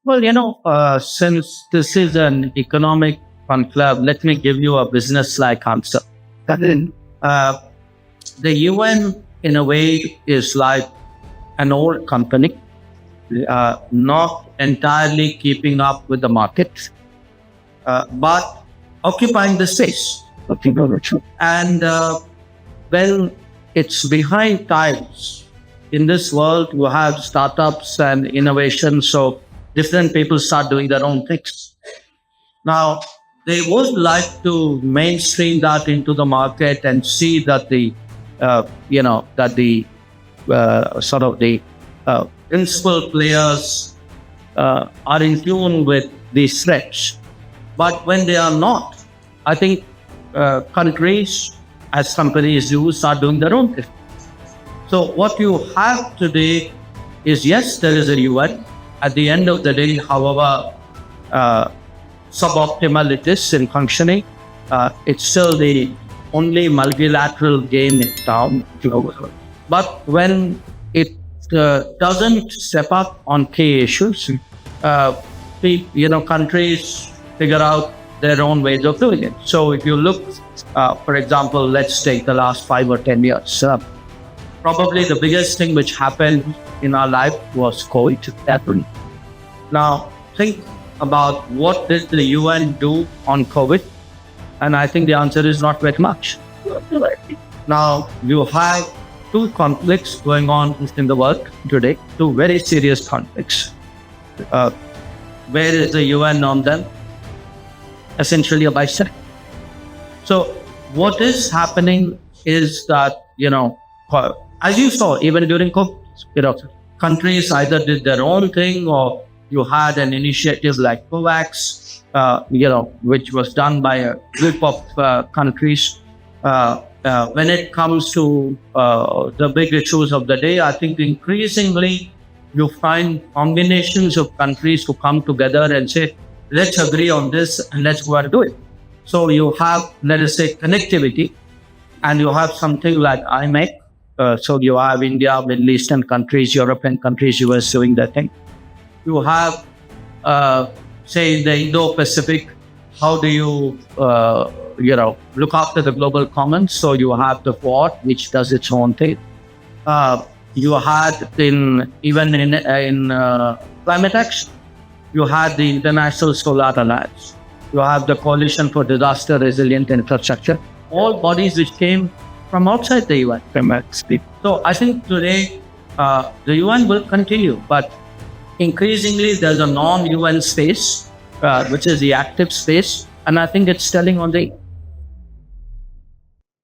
Well, since this is an economic conclave, let me give you a business-like answer. Uh, the UN, in a way, is like an old company, not entirely keeping up with the market, but occupying the space. And when it's behind times, in this world, you have startups and innovation, so different people start doing their own things. Now, they would like to mainstream that into the market and see that the principal players are in tune with these threats. But when they are not, I think countries, as companies do, start doing their own thing. So what you have today is, yes, there is a UN. At the end of the day, however suboptimal it is in functioning, it's still the only multilateral game in town. But when it doesn't step up on key issues, countries figure out their own ways of doing it. So if you look, for example, let's take the last 5 or 10 years. Probably the biggest thing which happened in our life was COVID. Now, think about what did the UN do on COVID? And I think the answer is not very much. Now, you have two conflicts going on in the world today, two very serious conflicts. Where is the UN on them? Essentially a bystander. So what is happening is that, as you saw, even during COVID, countries either did their own thing, or you had an initiative like COVAX, which was done by a group of countries. When it comes to the big issues of the day, I think increasingly you find combinations of countries who come together and say, let's agree on this and let's go and do it. So you have, let us say, connectivity, and you have something like IMEC. So you have India, Middle Eastern countries, European countries, US doing their thing. You have, say, the Indo-Pacific. How do you, look after the global commons? So you have the Quad, which does its own thing. You had in climate action, you had the International Solar Alliance. You have the Coalition for Disaster Resilient Infrastructure. All bodies which came from outside the UN. So I think today the UN will continue, but increasingly there's a non-UN space, which is the active space, and I think it's telling on the